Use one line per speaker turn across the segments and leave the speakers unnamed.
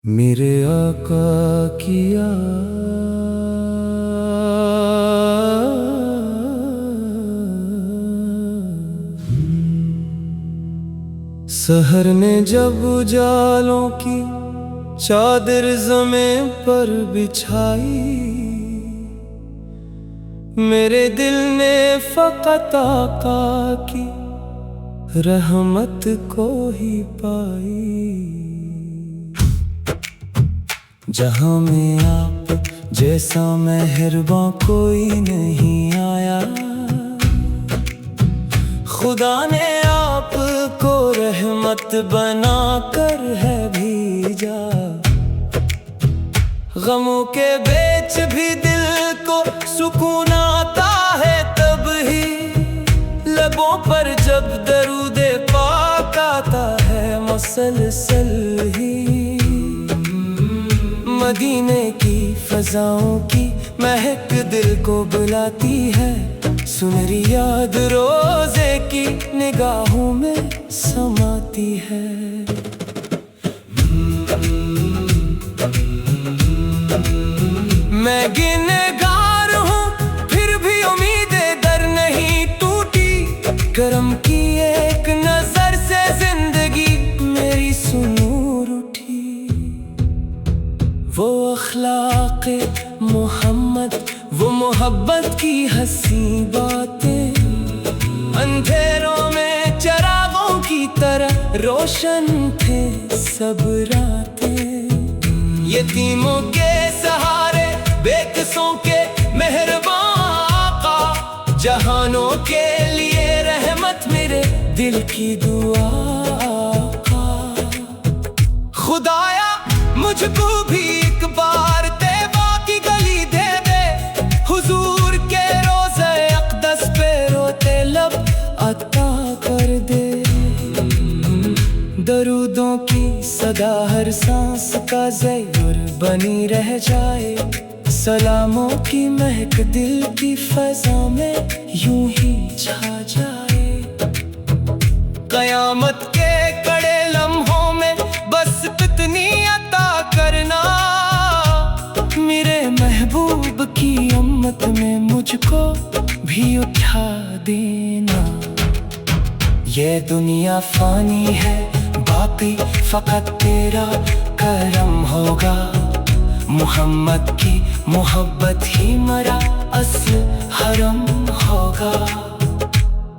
मेरे आका की सहर ने जब उजालों की चादर ज़मीं पर बिछाई, मेरे दिल ने फ़कत आका की रहमत को ही पाई। जहाँ में आप जैसा मेहरबान कोई नहीं आया, खुदा ने आपको रहमत बनाकर है भेजा। गमों के बीच भी दिल को सुकून आता है तब ही, लबों पर जब दरूदे पाक आता है मुसलसल ही। मदीने की फजाओं की महक दिल को बुलाती है, सुनहरी याद रोज़े की निगाहों में समाती है। मैं गिनहगार हूँ फिर भी उम्मीदें दर नहीं टूटी, करम की एक नजर से जिंदगी मेरी सुनूर उठी। वो अखलाक़े मोहम्मद, वो मोहब्बत की हंसी बातें, अंधेरों में चिरागों की तरह रोशन थे सब रातें। यतीमों के सहारे बेकसों के मेहरबान आका, जहानों के लिए रहमत मेरे दिल की दुआ आका। खुदाया मुझको भी एक बार तैबा की गली दे दे, हुजूर के रोज़े अक़दस पे रोते लब अता कर दे। दरूदों की सदा हर सांस का ज़ैर बनी रह जाए, सलामों की महक दिल की फ़ज़ा में यूं ही छा जाए। क़यामत के कड़े लम्हों में बस इतनी अता करना, मेरे महबूब की उम्मत में मुझको भी उठा देना। ये दुनिया फ़ानी है, बाकी फ़कत तेरा करम होगा। मुहम्मद की मोहब्बत ही मरा असल हरम होगा।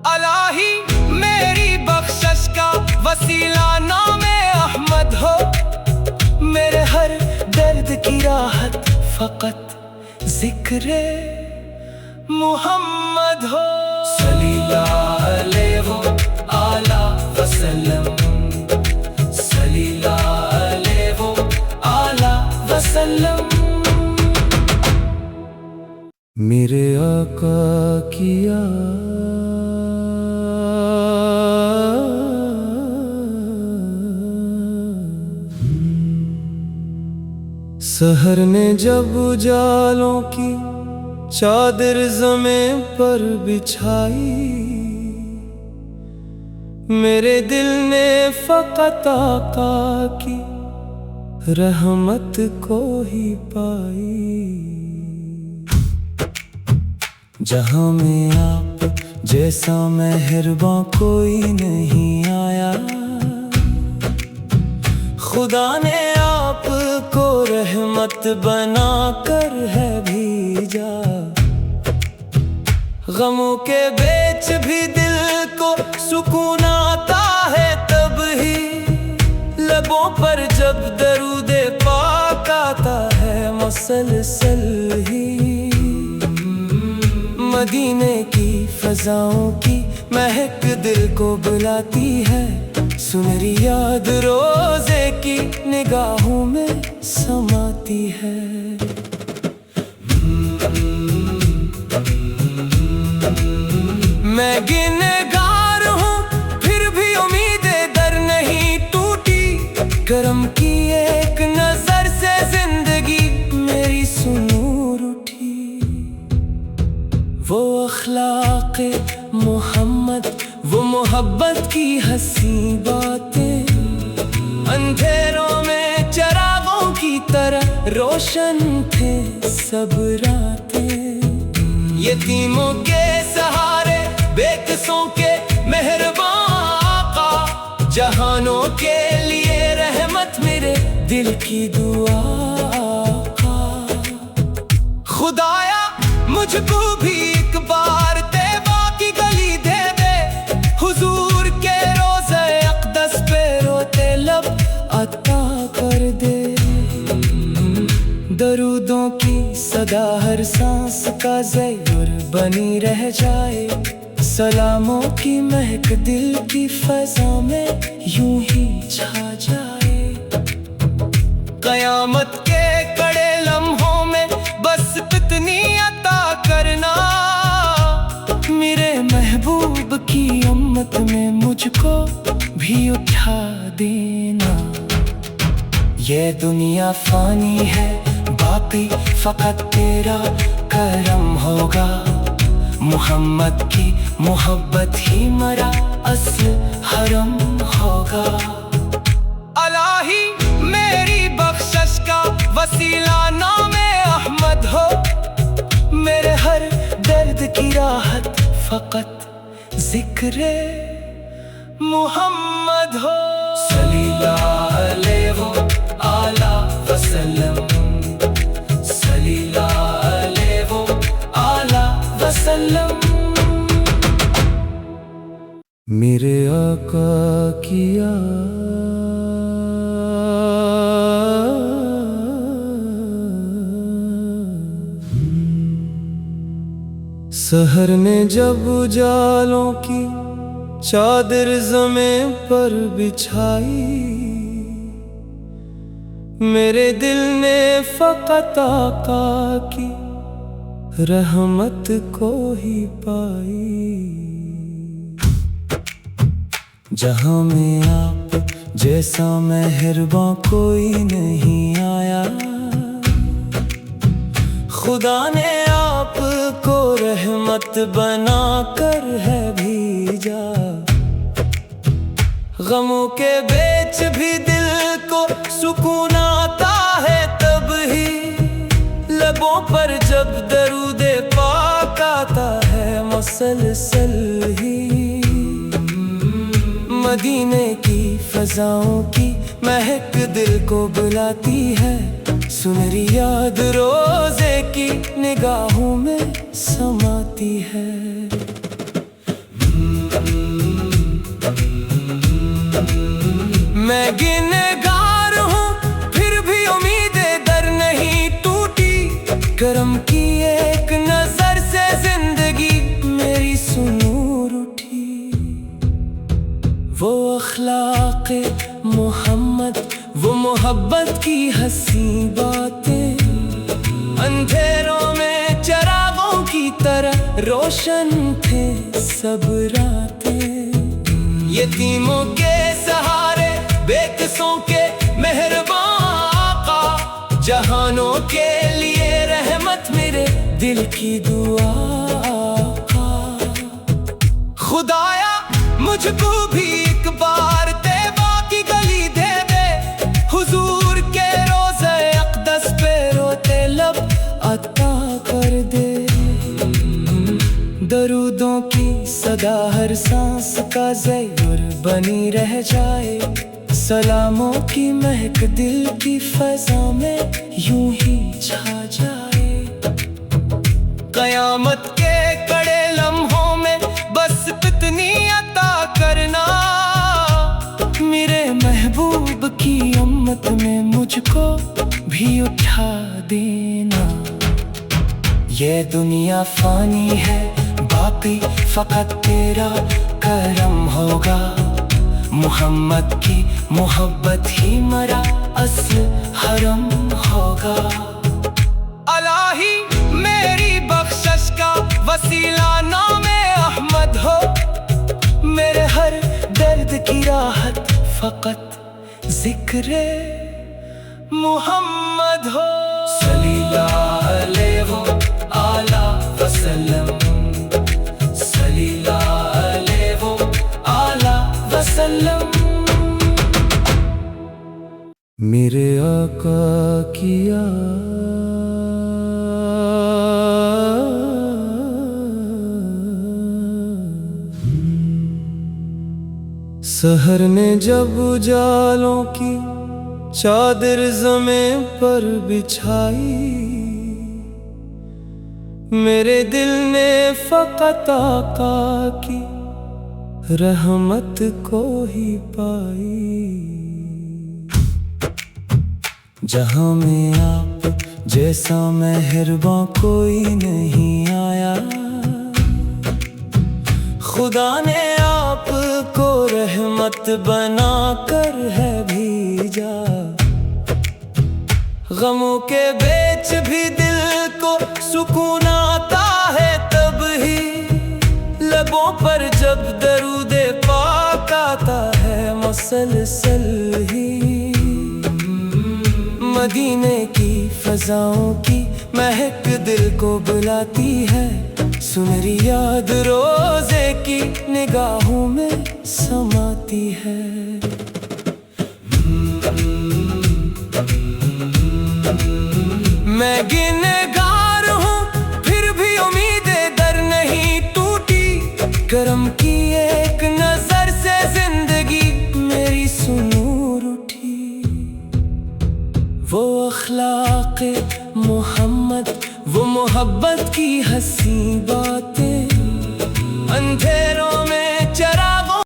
अलाही मेरी बख्शिश का वसीला नामे अहमद हो, मेरे हर दर्द की राहत फ़कत ज़िक्र मुहम्मद हो। सल्लल्लाहु अलैहि आला वसल्लम, सल्लल्लाहु अलैहि आला वसल्लम। मेरे आका की सहर ने जब उजालों की चादर ज़मीं पर बिछाई, मेरे दिल ने फ़कत आका की रहमत को ही पाई। जहाँ में आप जैसा मेहरबान कोई नहीं आया, खुदा ने आपको रहमत बनाकर है भेजा। गमों के बीच भी दिल को सुकून आता है तब ही, लबों पर जब दरूदे पाक आता है मुसलसल ही। मदीने की फजाओं की महक दिल को बुलाती है, सुनहरी याद रोज़े की निगाहों में समाती है। मैं गिनहगार हूँ फिर भी उम्मीदें दर नहीं टूटी, करम की एक नजर से जिंदगी मेरी सुनूर उठी। वो अखलाक़े मोहम्मद, वो मोहब्बत की हंसी बातें, अंधेरों में चिरागों रोशन थे सब रातें। यतीमों के सहारे बेकसों के मेहरबान आका, जहानों के लिए रहमत मेरे दिल की दुआ आका। खुदाया मुझको भी एक बार तैबा की गली दे दे, हुजूर के रोज़े अक़दस पे रोते लब अता कर दे। दरूदों की सदा हर सांस का ज़ैर बनी रह जाए, सलामों की महक दिल की फ़ज़ा में यूं ही छा जाए। क़यामत के कड़े लम्हों में बस इतनी अता करना, मेरे महबूब की उम्मत में मुझको भी उठा देना। ये दुनिया फ़ानी है, बाकी फ़कत तेरा करम होगा। मुहम्मद की मोहब्बत ही मरा असल हरम होगा। अलाही मेरी बख्शिश का वसीला नामे अहमद हो, मेरे हर दर्द की राहत फ़कत ज़िक्र मुहम्मद हो। सल्लल्लाहु अलैहि आला वसल्लम, सल्लल्लाहु अलैहि आला वसल्लम। मेरे आका की सहर ने जब उजालों की चादर ज़मीं पर बिछाई, मेरे दिल ने फ़कत आका की रहमत को ही पाई। जहाँ में आप जैसा मेहरबान कोई नहीं आया, खुदा ने आपको रहमत बना कर है भेजा। गमों के बीच भी दिल को सुकून आता है तब ही, लबों पर जब दरूदे पाक आता है मुसलसल ही। मदीने की फ़ज़ाओं की महक दिल को बुलाती है, सुनहरी याद रोज़े की निगाहों में समाती है। मैं गिनहगार हूँ फिर भी उम्मीदें दर नहीं टूटी, करम की एक नजर से जिंदगी मेरी सुनूर उठी। वो अखलाक़े मोहम्मद, वो मोहब्बत की हंसी बातें, अंधेरों में चिरागों की तरह रोशन थे सब रातें। यतीमों के सहारे बेकसों के मेहरबान आका, जहानों के लिए रहमत मेरे दिल की दुआ आका। खुदाया मुझको भी एक बार तैबा की गली दे दे, हुजूर के रोज़े अक़दस पे रोते लब अता कर दे। दरूदों की सदा हर सांस का ज़ैर बनी रह जाए, सलामों की महक दिल की फ़ज़ा में यूं ही छा जाए। क़यामत के कड़े लम्हों में बस इतनी अता करना, मेरे महबूब की उम्मत में मुझको भी उठा देना। ये दुनिया फ़ानी है, बाकी फ़कत तेरा करम होगा। मुहम्मद की मोहब्बत ही मरा असल हरम होगा। अलाही मेरी बख्शिश का वसीला नामे अहमद हो, मेरे हर दर्द की राहत फ़कत ज़िक्र मुहम्मद हो। सल्लल्लाहु अलैहि आला वसल्लम, सल्लल्लाहु अलैहि आला वसल्लम। मेरे आका की सहर ने जब उजालों की चादर ज़मीं पर बिछाई, मेरे दिल ने फ़कत आका की रहमत को ही पाई। जहाँ में आप जैसा मेहरबान कोई नहीं आया, खुदा ने आपको रहमत बनाकर है भेजा। गमों के बीच भी दिल को सुकून आता है तब ही, लबों पर जब दरूदे पाक आता है मुसलसल ही। मदीने की फजाओं की महक दिल को बुलाती है, सुनहरी याद रोज़े की निगाहों में समाती है। मैं गिनहगार हूँ फिर भी उम्मीदें दर नहीं टूटी, करम की एक नजर से जिंदगी मेरी सुनूर उठी। वो अखलाक़े मोहम्मद, वो मोहब्बत की हंसी बातें, अंधेरों